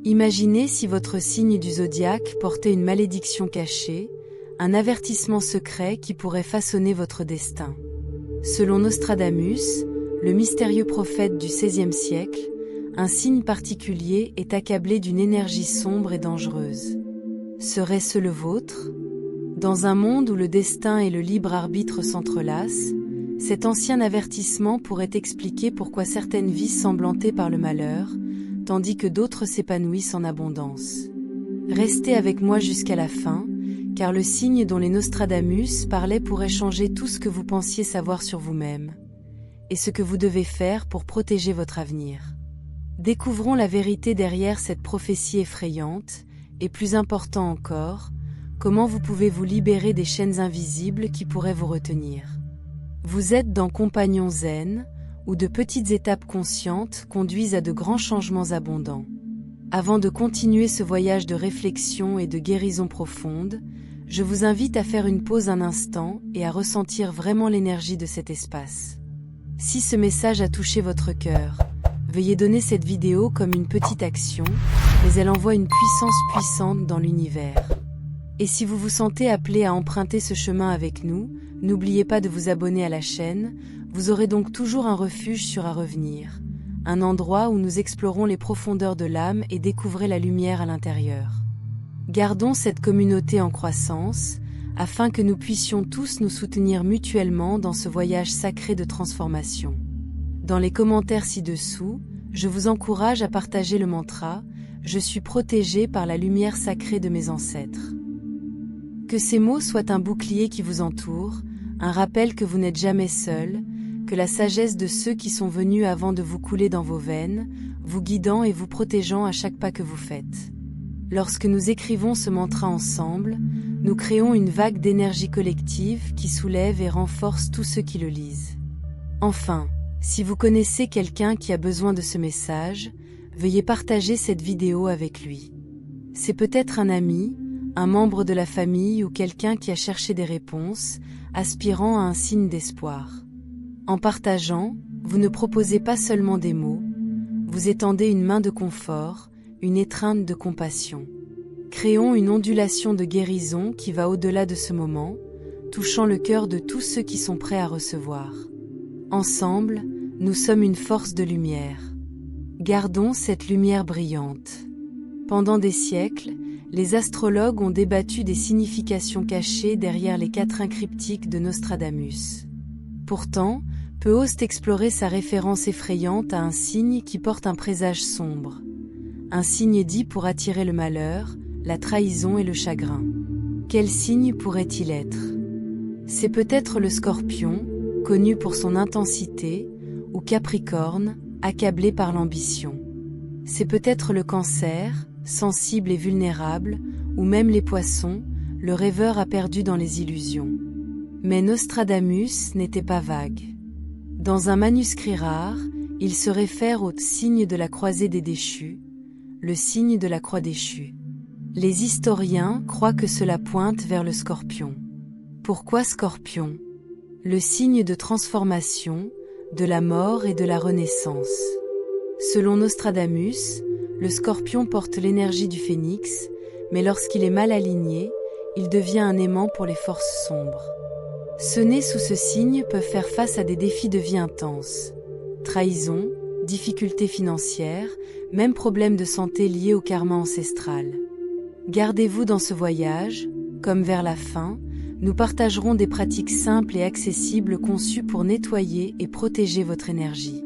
Imaginez si votre signe du zodiaque portait une malédiction cachée, un avertissement secret qui pourrait façonner votre destin. Selon Nostradamus, le mystérieux prophète du XVIe siècle, un signe particulier est accablé d'une énergie sombre et dangereuse. Serait-ce le vôtre? Dans un monde où le destin et le libre arbitre s'entrelacent, cet ancien avertissement pourrait expliquer pourquoi certaines vies semblent hantées par le malheur, tandis que d'autres s'épanouissent en abondance. Restez avec moi jusqu'à la fin, car le signe dont les Nostradamus parlaient pourrait changer tout ce que vous pensiez savoir sur vous-même, et ce que vous devez faire pour protéger votre avenir. Découvrons la vérité derrière cette prophétie effrayante, et plus important encore, comment vous pouvez vous libérer des chaînes invisibles qui pourraient vous retenir. Vous êtes dans Compagnons Zen, où de petites étapes conscientes conduisent à de grands changements abondants. Avant de continuer ce voyage de réflexion et de guérison profonde, je vous invite à faire une pause un instant et à ressentir vraiment l'énergie de cet espace. Si ce message a touché votre cœur, veuillez donner cette vidéo comme une petite action, mais elle envoie une puissance puissante dans l'univers. Et si vous vous sentez appelé à emprunter ce chemin avec nous, n'oubliez pas de vous abonner à la chaîne, vous aurez donc toujours un refuge sur à revenir, un endroit où nous explorons les profondeurs de l'âme et découvrons la lumière à l'intérieur. Gardons cette communauté en croissance, afin que nous puissions tous nous soutenir mutuellement dans ce voyage sacré de transformation. Dans les commentaires ci-dessous, je vous encourage à partager le mantra « Je suis protégé par la lumière sacrée de mes ancêtres ». Que ces mots soient un bouclier qui vous entoure, un rappel que vous n'êtes jamais seul, que la sagesse de ceux qui sont venus avant de vous couler dans vos veines, vous guidant et vous protégeant à chaque pas que vous faites. Lorsque nous écrivons ce mantra ensemble, nous créons une vague d'énergie collective qui soulève et renforce tous ceux qui le lisent. Enfin, si vous connaissez quelqu'un qui a besoin de ce message, veuillez partager cette vidéo avec lui. C'est peut-être un ami, un membre de la famille ou quelqu'un qui a cherché des réponses, aspirant à un signe d'espoir. En partageant, vous ne proposez pas seulement des mots, vous étendez une main de confort, une étreinte de compassion. Créons une ondulation de guérison qui va au-delà de ce moment, touchant le cœur de tous ceux qui sont prêts à recevoir. Ensemble, nous sommes une force de lumière. Gardons cette lumière brillante. Pendant des siècles, les astrologues ont débattu des significations cachées derrière les quatrains cryptiques de Nostradamus. Pourtant, peu osent explorer sa référence effrayante à un signe qui porte un présage sombre. Un signe dit pour attirer le malheur, la trahison et le chagrin. Quel signe pourrait-il être? C'est peut-être le Scorpion, connu pour son intensité, ou Capricorne, accablé par l'ambition. C'est peut-être le Cancer, sensible et vulnérable, ou même les Poissons, le rêveur aperdu dans les illusions. Mais Nostradamus n'était pas vague. Dans un manuscrit rare, il se réfère au signe de la croisée des déchus, le signe de la croix déchue. Les historiens croient que cela pointe vers le Scorpion. Pourquoi Scorpion? Le signe de transformation, de la mort et de la renaissance. Selon Nostradamus, le Scorpion porte l'énergie du phénix, mais lorsqu'il est mal aligné, il devient un aimant pour les forces sombres. Ceux nés sous ce signe peuvent faire face à des défis de vie intenses. Trahison, difficultés financières, même problèmes de santé liés au karma ancestral. Gardez-vous dans ce voyage, comme vers la fin, nous partagerons des pratiques simples et accessibles conçues pour nettoyer et protéger votre énergie.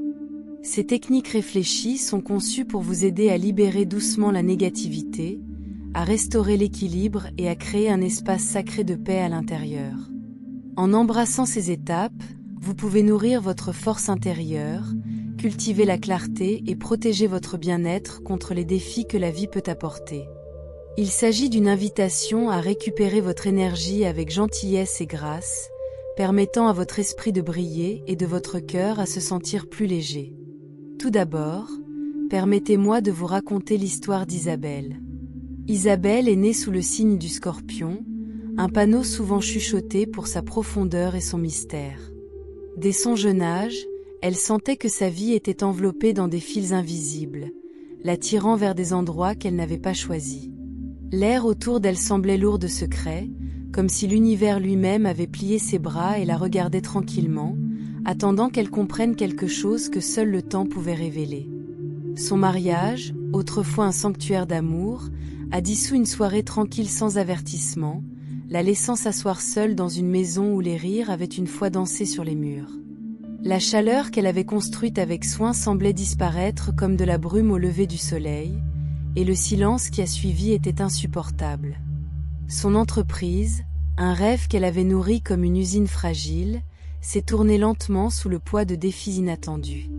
Ces techniques réfléchies sont conçues pour vous aider à libérer doucement la négativité, à restaurer l'équilibre et à créer un espace sacré de paix à l'intérieur. En embrassant ces étapes, vous pouvez nourrir votre force intérieure, cultiver la clarté et protéger votre bien-être contre les défis que la vie peut apporter. Il s'agit d'une invitation à récupérer votre énergie avec gentillesse et grâce, permettant à votre esprit de briller et de votre cœur à se sentir plus léger. Tout d'abord, permettez-moi de vous raconter l'histoire d'Isabelle. Isabelle est née sous le signe du Scorpion, un panneau souvent chuchoté pour sa profondeur et son mystère. Dès son jeune âge, elle sentait que sa vie était enveloppée dans des fils invisibles, l'attirant vers des endroits qu'elle n'avait pas choisis. L'air autour d'elle semblait lourd de secrets, comme si l'univers lui-même avait plié ses bras et la regardait tranquillement, attendant qu'elle comprenne quelque chose que seul le temps pouvait révéler. Son mariage, autrefois un sanctuaire d'amour, a dissous une soirée tranquille sans avertissement, la laissant s'asseoir seule dans une maison où les rires avaient une fois dansé sur les murs. La chaleur qu'elle avait construite avec soin semblait disparaître comme de la brume au lever du soleil, et le silence qui a suivi était insupportable. Son entreprise, un rêve qu'elle avait nourri comme une usine fragile, s'est tournée lentement sous le poids de défis inattendus.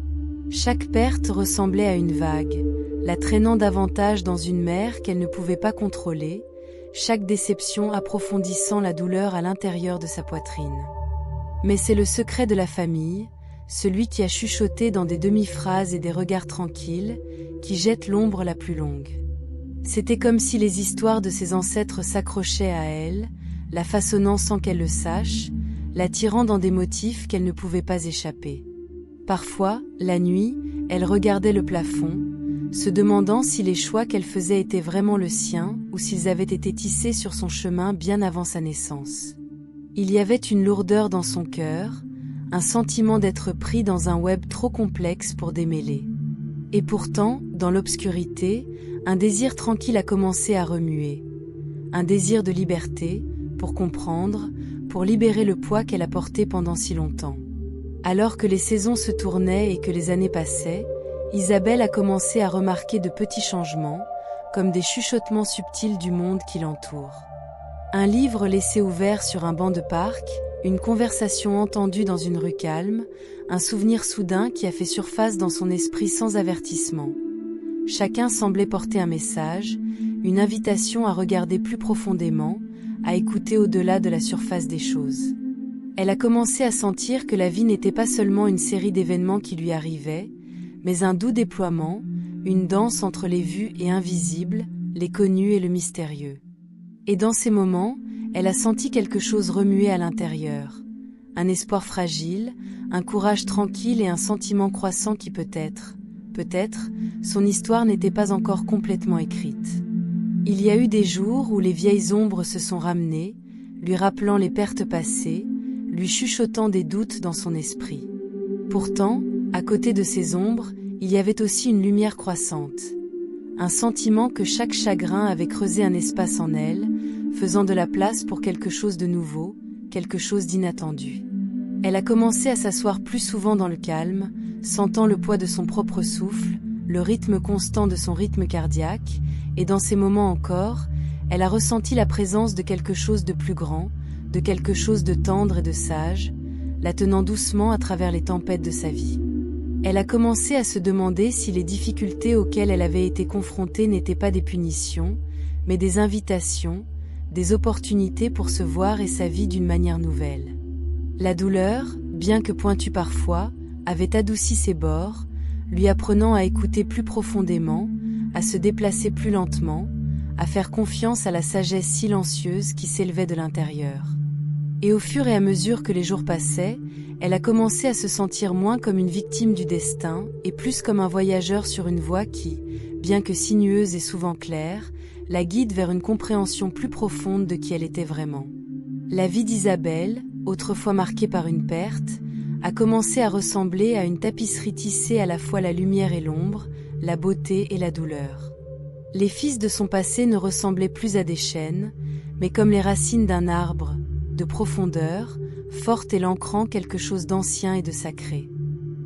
Chaque perte ressemblait à une vague, la traînant davantage dans une mer qu'elle ne pouvait pas contrôler, chaque déception approfondissant la douleur à l'intérieur de sa poitrine. Mais c'est le secret de la famille, celui qui a chuchoté dans des demi-phrases et des regards tranquilles, qui jette l'ombre la plus longue. C'était comme si les histoires de ses ancêtres s'accrochaient à elle, la façonnant sans qu'elle le sache, l'attirant dans des motifs qu'elle ne pouvait pas échapper. Parfois, la nuit, elle regardait le plafond, se demandant si les choix qu'elle faisait étaient vraiment le sien ou s'ils avaient été tissés sur son chemin bien avant sa naissance. Il y avait une lourdeur dans son cœur, un sentiment d'être pris dans un web trop complexe pour démêler. Et pourtant, dans l'obscurité, un désir tranquille a commencé à remuer. Un désir de liberté, pour comprendre, pour libérer le poids qu'elle a porté pendant si longtemps. Alors que les saisons se tournaient et que les années passaient, Isabelle a commencé à remarquer de petits changements, comme des chuchotements subtils du monde qui l'entoure. Un livre laissé ouvert sur un banc de parc, une conversation entendue dans une rue calme, un souvenir soudain qui a fait surface dans son esprit sans avertissement. Chacun semblait porter un message, une invitation à regarder plus profondément, à écouter au-delà de la surface des choses. Elle a commencé à sentir que la vie n'était pas seulement une série d'événements qui lui arrivaient, mais un doux déploiement, une danse entre les vus et invisibles, les connus et le mystérieux. Et dans ces moments, elle a senti quelque chose remuer à l'intérieur. Un espoir fragile, un courage tranquille et un sentiment croissant qui peut-être, son histoire n'était pas encore complètement écrite. Il y a eu des jours où les vieilles ombres se sont ramenées, lui rappelant les pertes passées, lui chuchotant des doutes dans son esprit. Pourtant, à côté de ces ombres, il y avait aussi une lumière croissante. Un sentiment que chaque chagrin avait creusé un espace en elle, faisant de la place pour quelque chose de nouveau, quelque chose d'inattendu. Elle a commencé à s'asseoir plus souvent dans le calme, sentant le poids de son propre souffle, le rythme constant de son rythme cardiaque, et dans ces moments encore, elle a ressenti la présence de quelque chose de plus grand, de quelque chose de tendre et de sage, la tenant doucement à travers les tempêtes de sa vie. Elle a commencé à se demander si les difficultés auxquelles elle avait été confrontée n'étaient pas des punitions, mais des invitations, des opportunités pour se voir et sa vie d'une manière nouvelle. La douleur, bien que pointue parfois, avait adouci ses bords, lui apprenant à écouter plus profondément, à se déplacer plus lentement, à faire confiance à la sagesse silencieuse qui s'élevait de l'intérieur. Et au fur et à mesure que les jours passaient, elle a commencé à se sentir moins comme une victime du destin et plus comme un voyageur sur une voie qui, bien que sinueuse et souvent claire, la guide vers une compréhension plus profonde de qui elle était vraiment. La vie d'Isabelle, autrefois marquée par une perte, a commencé à ressembler à une tapisserie tissée à la fois la lumière et l'ombre, la beauté et la douleur. Les fils de son passé ne ressemblaient plus à des chênes, mais comme les racines d'un arbre, de profondeur, forte et l'ancrant quelque chose d'ancien et de sacré.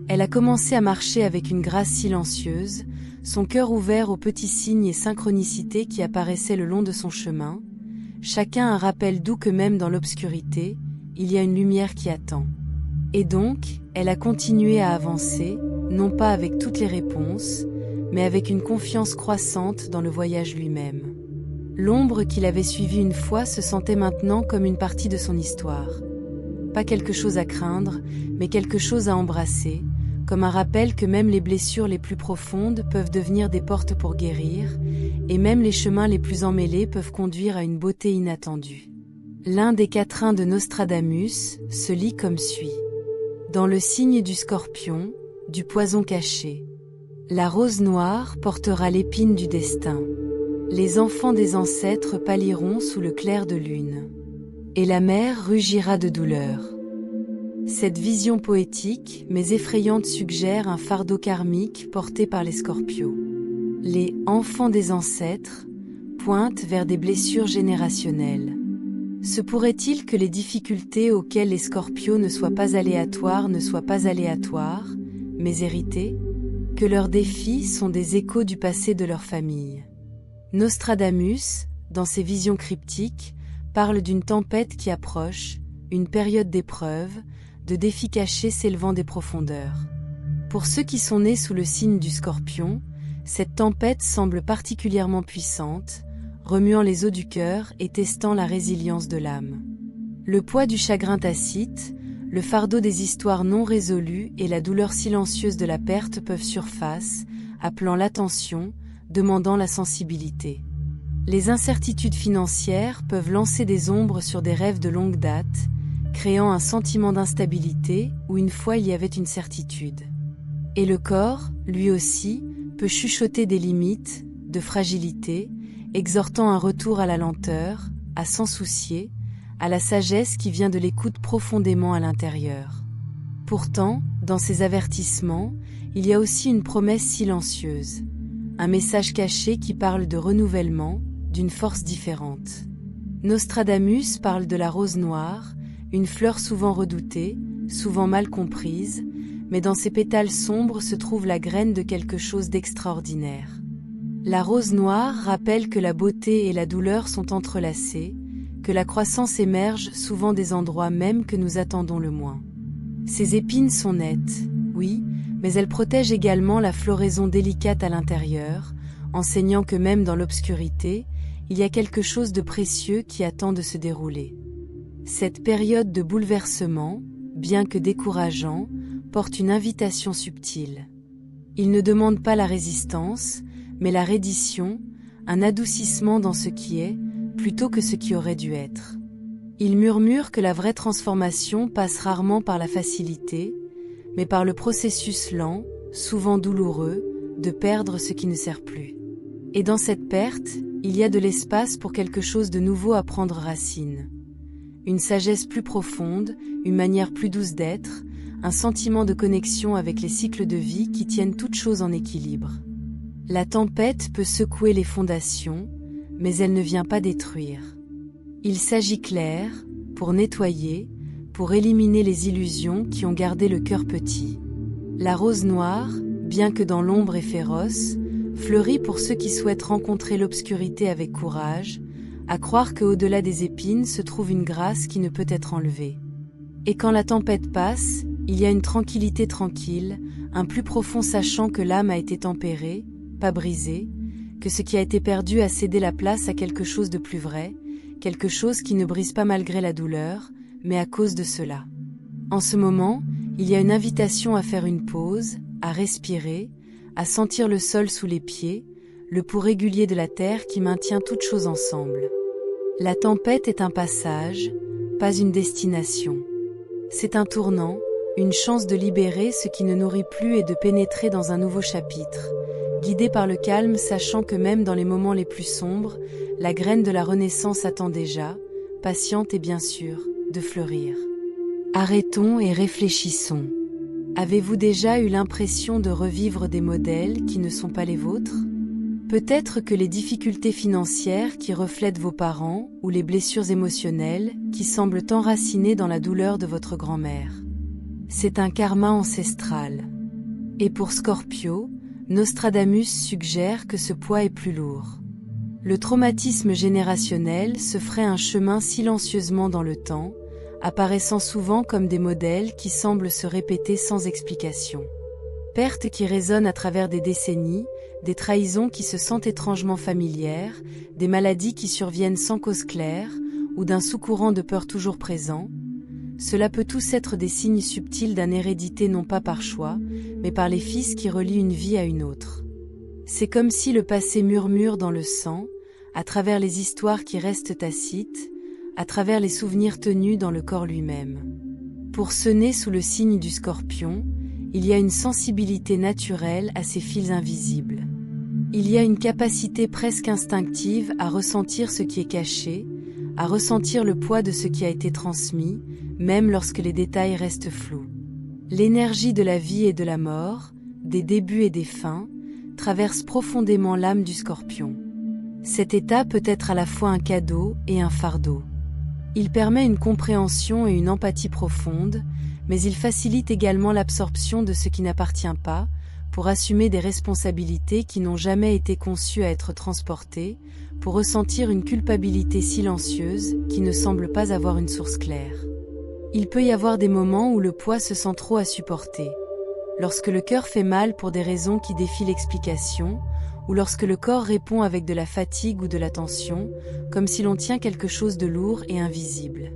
Elle a commencé à marcher avec une grâce silencieuse, son cœur ouvert aux petits signes et synchronicités qui apparaissaient le long de son chemin, chacun un rappel doux que même dans l'obscurité, il y a une lumière qui attend. Et donc, elle a continué à avancer, non pas avec toutes les réponses, mais avec une confiance croissante dans le voyage lui-même. L'ombre qu'il avait suivie une fois se sentait maintenant comme une partie de son histoire. Pas quelque chose à craindre, mais quelque chose à embrasser, comme un rappel que même les blessures les plus profondes peuvent devenir des portes pour guérir, et même les chemins les plus emmêlés peuvent conduire à une beauté inattendue. L'un des quatrains de Nostradamus se lit comme suit. Dans le signe du Scorpion, du poison caché. La rose noire portera l'épine du destin. Les enfants des ancêtres pâliront sous le clair de lune. Et la mer rugira de douleur. Cette vision poétique, mais effrayante, suggère un fardeau karmique porté par les Scorpios. Les « enfants des ancêtres » pointent vers des blessures générationnelles. Se pourrait-il que les difficultés auxquelles les Scorpios ne soient pas aléatoires, mais héritées? Que leurs défis sont des échos du passé de leur famille? Nostradamus, dans ses visions cryptiques, parle d'une tempête qui approche, une période d'épreuve, de défis cachés s'élevant des profondeurs. Pour ceux qui sont nés sous le signe du Scorpion, cette tempête semble particulièrement puissante, remuant les os du cœur et testant la résilience de l'âme. Le poids du chagrin tacite, le fardeau des histoires non résolues et la douleur silencieuse de la perte peuvent surface, appelant l'attention, demandant la sensibilité. Les incertitudes financières peuvent lancer des ombres sur des rêves de longue date, créant un sentiment d'instabilité où une fois il y avait une certitude. Et le corps, lui aussi, peut chuchoter des limites, de fragilité, exhortant un retour à la lenteur, à s'en soucier, à la sagesse qui vient de l'écoute profondément à l'intérieur. Pourtant, dans ces avertissements, il y a aussi une promesse silencieuse, un message caché qui parle de renouvellement, d'une force différente. Nostradamus parle de la rose noire, une fleur souvent redoutée, souvent mal comprise, mais dans ses pétales sombres se trouve la graine de quelque chose d'extraordinaire. La rose noire rappelle que la beauté et la douleur sont entrelacées, que la croissance émerge souvent des endroits même que nous attendons le moins. Ses épines sont nettes, oui, mais elles protègent également la floraison délicate à l'intérieur, enseignant que même dans l'obscurité, il y a quelque chose de précieux qui attend de se dérouler. Cette période de bouleversement, bien que décourageant, porte une invitation subtile. Il ne demande pas la résistance, mais la reddition, un adoucissement dans ce qui est, plutôt que ce qui aurait dû être. Il murmure que la vraie transformation passe rarement par la facilité, mais par le processus lent, souvent douloureux, de perdre ce qui ne sert plus. Et dans cette perte, il y a de l'espace pour quelque chose de nouveau à prendre racine. Une sagesse plus profonde, une manière plus douce d'être, un sentiment de connexion avec les cycles de vie qui tiennent toutes choses en équilibre. La tempête peut secouer les fondations, mais elle ne vient pas détruire. Il s'agit clair, pour nettoyer, pour éliminer les illusions qui ont gardé le cœur petit. La rose noire, bien que dans l'ombre et féroce, fleurit pour ceux qui souhaitent rencontrer l'obscurité avec courage, à croire qu'au-delà des épines se trouve une grâce qui ne peut être enlevée. Et quand la tempête passe, il y a une tranquillité tranquille, un plus profond sachant que l'âme a été tempérée, pas brisée, que ce qui a été perdu a cédé la place à quelque chose de plus vrai, quelque chose qui ne brise pas malgré la douleur, mais à cause de cela. En ce moment, il y a une invitation à faire une pause, à respirer, à sentir le sol sous les pieds, le pouls régulier de la terre qui maintient toutes choses ensemble. La tempête est un passage, pas une destination. C'est un tournant, une chance de libérer ce qui ne nourrit plus et de pénétrer dans un nouveau chapitre, guidé par le calme, sachant que même dans les moments les plus sombres, la graine de la renaissance attend déjà, patiente et bien sûr, de fleurir. Arrêtons et réfléchissons. Avez-vous déjà eu l'impression de revivre des modèles qui ne sont pas les vôtres? Peut-être que les difficultés financières qui reflètent vos parents ou les blessures émotionnelles qui semblent enracinées dans la douleur de votre grand-mère. C'est un karma ancestral. Et pour Scorpio, Nostradamus suggère que ce poids est plus lourd. Le traumatisme générationnel se ferait un chemin silencieusement dans le temps, apparaissant souvent comme des modèles qui semblent se répéter sans explication. Pertes qui résonnent à travers des décennies, des trahisons qui se sentent étrangement familières, des maladies qui surviennent sans cause claire, ou d'un sous-courant de peur toujours présent. Cela peut tous être des signes subtils d'une hérédité non pas par choix, mais par les fils qui relient une vie à une autre. C'est comme si le passé murmure dans le sang, à travers les histoires qui restent tacites, à travers les souvenirs tenus dans le corps lui-même. Pour ceux nés sous le signe du Scorpion, il y a une sensibilité naturelle à ces fils invisibles. Il y a une capacité presque instinctive à ressentir ce qui est caché, à ressentir le poids de ce qui a été transmis, même lorsque les détails restent flous. L'énergie de la vie et de la mort, des débuts et des fins, traverse profondément l'âme du Scorpion. Cet état peut être à la fois un cadeau et un fardeau. Il permet une compréhension et une empathie profonde, mais il facilite également l'absorption de ce qui n'appartient pas, pour assumer des responsabilités qui n'ont jamais été conçues à être transportées, pour ressentir une culpabilité silencieuse qui ne semble pas avoir une source claire. Il peut y avoir des moments où le poids se sent trop à supporter. Lorsque le cœur fait mal pour des raisons qui défient l'explication, ou lorsque le corps répond avec de la fatigue ou de la tension, comme si l'on tient quelque chose de lourd et invisible.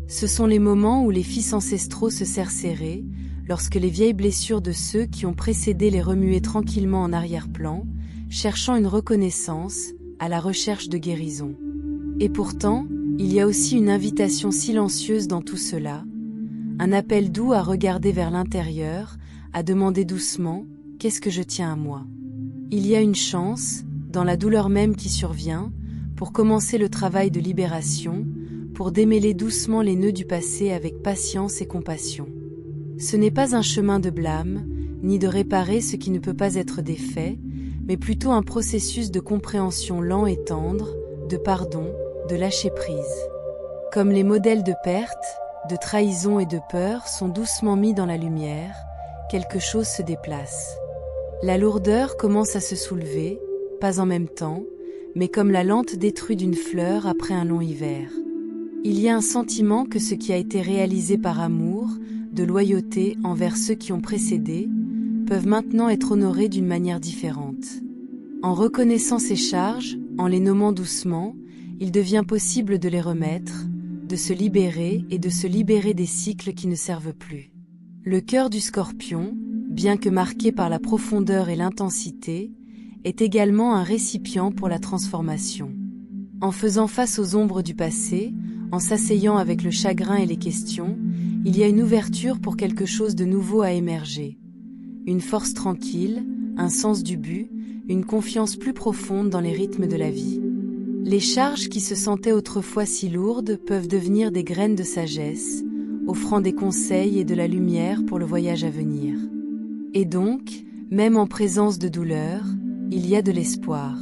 Ce sont les moments où les fils ancestraux se serrent serrés, lorsque les vieilles blessures de ceux qui ont précédé les remuaient tranquillement en arrière-plan, cherchant une reconnaissance, à la recherche de guérison. Et pourtant, il y a aussi une invitation silencieuse dans tout cela, un appel doux à regarder vers l'intérieur, à demander doucement « Qu'est-ce que je tiens à moi ?» Il y a une chance, dans la douleur même qui survient, pour commencer le travail de libération, pour démêler doucement les nœuds du passé avec patience et compassion. Ce n'est pas un chemin de blâme, ni de réparer ce qui ne peut pas être défait, mais plutôt un processus de compréhension lent et tendre, de pardon, de lâcher-prise. Comme les modèles de perte, de trahison et de peur sont doucement mis dans la lumière, quelque chose se déplace. La lourdeur commence à se soulever, pas en même temps, mais comme la lente détruite d'une fleur après un long hiver. Il y a un sentiment que ce qui a été réalisé par amour, de loyauté envers ceux qui ont précédé, peuvent maintenant être honorés d'une manière différente. En reconnaissant ces charges, en les nommant doucement, il devient possible de les remettre, de se libérer et de se libérer des cycles qui ne servent plus. Le cœur du Scorpion, bien que marqué par la profondeur et l'intensité, est également un récipient pour la transformation. En faisant face aux ombres du passé, en s'asseyant avec le chagrin et les questions, il y a une ouverture pour quelque chose de nouveau à émerger. Une force tranquille, un sens du but, une confiance plus profonde dans les rythmes de la vie. Les charges qui se sentaient autrefois si lourdes peuvent devenir des graines de sagesse, offrant des conseils et de la lumière pour le voyage à venir. Et donc, même en présence de douleur, il y a de l'espoir.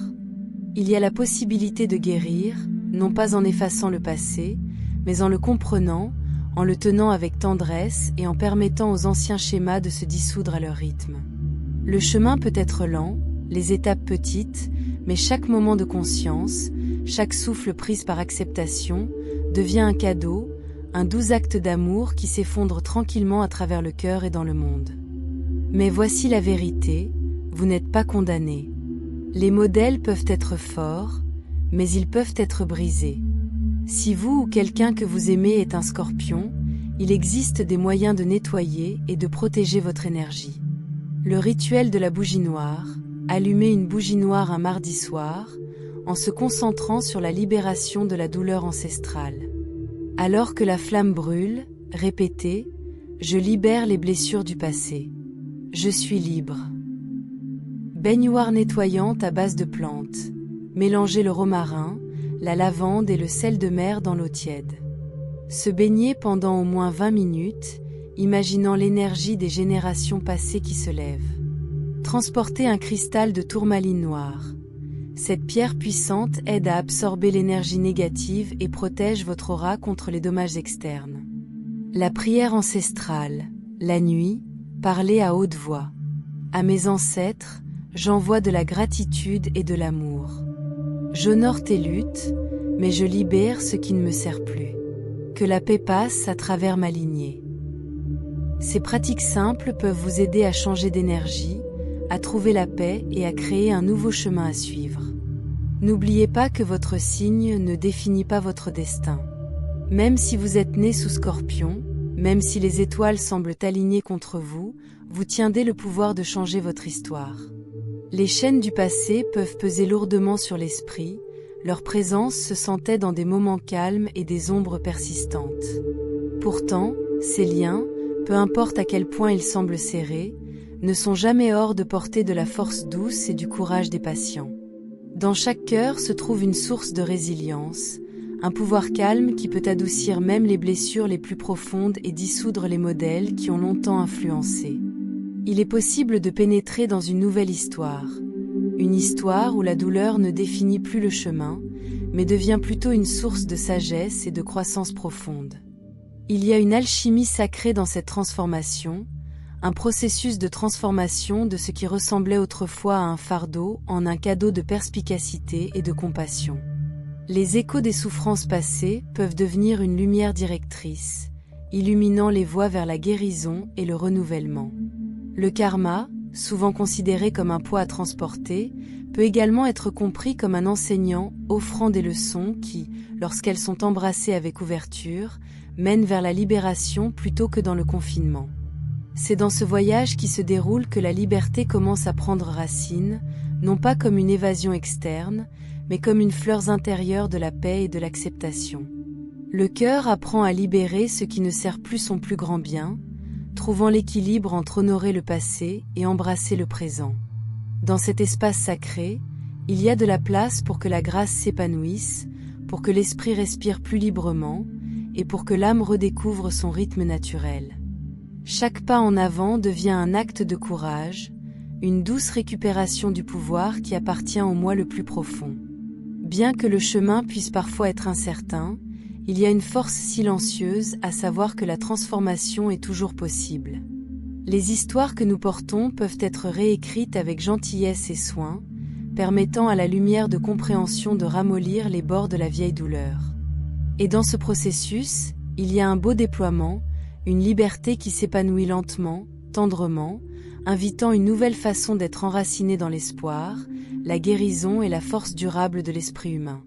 Il y a la possibilité de guérir, non pas en effaçant le passé, mais en le comprenant, en le tenant avec tendresse et en permettant aux anciens schémas de se dissoudre à leur rythme. Le chemin peut être lent, les étapes petites, mais chaque moment de conscience, chaque souffle pris par acceptation, devient un cadeau, un doux acte d'amour qui s'effondre tranquillement à travers le cœur et dans le monde. Mais voici la vérité, vous n'êtes pas condamné. Les modèles peuvent être forts, mais ils peuvent être brisés. Si vous ou quelqu'un que vous aimez est un Scorpion, il existe des moyens de nettoyer et de protéger votre énergie. Le rituel de la bougie noire, allumer une bougie noire un mardi soir, en se concentrant sur la libération de la douleur ancestrale. Alors que la flamme brûle, répétez « Je libère les blessures du passé. Je suis libre ». Baignoire nettoyante à base de plantes. Mélangez le romarin, la lavande et le sel de mer dans l'eau tiède. Se baigner pendant au moins 20 minutes, imaginant l'énergie des générations passées qui se lèvent. Transportez un cristal de tourmaline noire. Cette pierre puissante aide à absorber l'énergie négative et protège votre aura contre les dommages externes. La prière ancestrale. La nuit, parlez à haute voix. À mes ancêtres, j'envoie de la gratitude et de l'amour. J'honore tes luttes, mais je libère ce qui ne me sert plus. Que la paix passe à travers ma lignée. Ces pratiques simples peuvent vous aider à changer d'énergie, à trouver la paix et à créer un nouveau chemin à suivre. N'oubliez pas que votre signe ne définit pas votre destin. Même si vous êtes né sous Scorpion, même si les étoiles semblent alignées contre vous, vous tiendez le pouvoir de changer votre histoire. Les chaînes du passé peuvent peser lourdement sur l'esprit, leur présence se sentait dans des moments calmes et des ombres persistantes. Pourtant, ces liens, peu importe à quel point ils semblent serrés, ne sont jamais hors de portée de la force douce et du courage des patients. Dans chaque cœur se trouve une source de résilience, un pouvoir calme qui peut adoucir même les blessures les plus profondes et dissoudre les modèles qui ont longtemps influencé. Il est possible de pénétrer dans une nouvelle histoire. Une histoire où la douleur ne définit plus le chemin, mais devient plutôt une source de sagesse et de croissance profonde. Il y a une alchimie sacrée dans cette transformation, un processus de transformation de ce qui ressemblait autrefois à un fardeau en un cadeau de perspicacité et de compassion. Les échos des souffrances passées peuvent devenir une lumière directrice, illuminant les voies vers la guérison et le renouvellement. Le karma, souvent considéré comme un poids à transporter, peut également être compris comme un enseignant offrant des leçons qui, lorsqu'elles sont embrassées avec ouverture, mènent vers la libération plutôt que dans le confinement. C'est dans ce voyage qui se déroule que la liberté commence à prendre racine, non pas comme une évasion externe, mais comme une fleur intérieure de la paix et de l'acceptation. Le cœur apprend à libérer ce qui ne sert plus son plus grand bien, trouvant l'équilibre entre honorer le passé et embrasser le présent. Dans cet espace sacré, il y a de la place pour que la grâce s'épanouisse, pour que l'esprit respire plus librement, et pour que l'âme redécouvre son rythme naturel. Chaque pas en avant devient un acte de courage, une douce récupération du pouvoir qui appartient au moi le plus profond. Bien que le chemin puisse parfois être incertain, il y a une force silencieuse à savoir que la transformation est toujours possible. Les histoires que nous portons peuvent être réécrites avec gentillesse et soin, permettant à la lumière de compréhension de ramollir les bords de la vieille douleur. Et dans ce processus, il y a un beau déploiement, une liberté qui s'épanouit lentement, tendrement, invitant une nouvelle façon d'être enracinée dans l'espoir, la guérison et la force durable de l'esprit humain.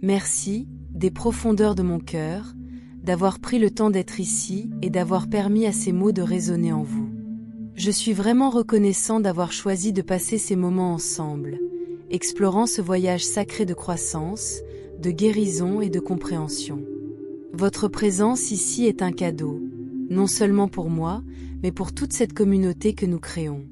Merci, des profondeurs de mon cœur, d'avoir pris le temps d'être ici et d'avoir permis à ces mots de résonner en vous. Je suis vraiment reconnaissant d'avoir choisi de passer ces moments ensemble, explorant ce voyage sacré de croissance, de guérison et de compréhension. Votre présence ici est un cadeau, non seulement pour moi, mais pour toute cette communauté que nous créons.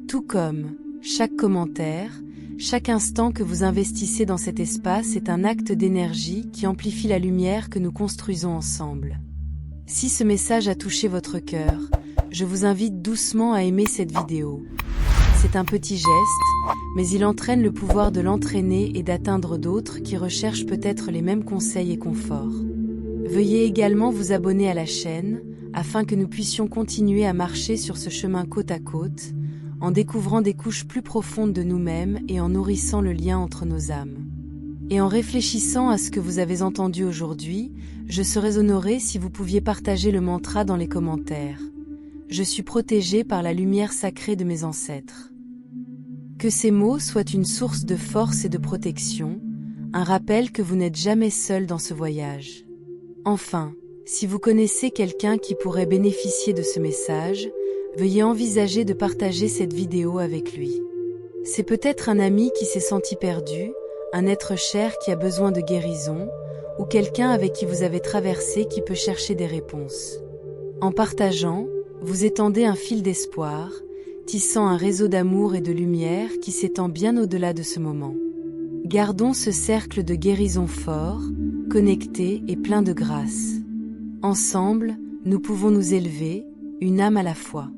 Tout comme chaque commentaire, chaque instant que vous investissez dans cet espace est un acte d'énergie qui amplifie la lumière que nous construisons ensemble. Si ce message a touché votre cœur, je vous invite doucement à aimer cette vidéo. C'est un petit geste, mais il entraîne le pouvoir de l'entraîner et d'atteindre d'autres qui recherchent peut-être les mêmes conseils et conforts. Veuillez également vous abonner à la chaîne, afin que nous puissions continuer à marcher sur ce chemin côte à côte, en découvrant des couches plus profondes de nous-mêmes et en nourrissant le lien entre nos âmes. Et en réfléchissant à ce que vous avez entendu aujourd'hui, je serais honoré si vous pouviez partager le mantra dans les commentaires. Je suis protégé par la lumière sacrée de mes ancêtres. Que ces mots soient une source de force et de protection, un rappel que vous n'êtes jamais seul dans ce voyage. Enfin, si vous connaissez quelqu'un qui pourrait bénéficier de ce message, veuillez envisager de partager cette vidéo avec lui. C'est peut-être un ami qui s'est senti perdu, un être cher qui a besoin de guérison, ou quelqu'un avec qui vous avez traversé qui peut chercher des réponses. En partageant, vous étendez un fil d'espoir, tissant un réseau d'amour et de lumière qui s'étend bien au-delà de ce moment. Gardons ce cercle de guérison fort, connecté et plein de grâce. Ensemble, nous pouvons nous élever, une âme à la fois.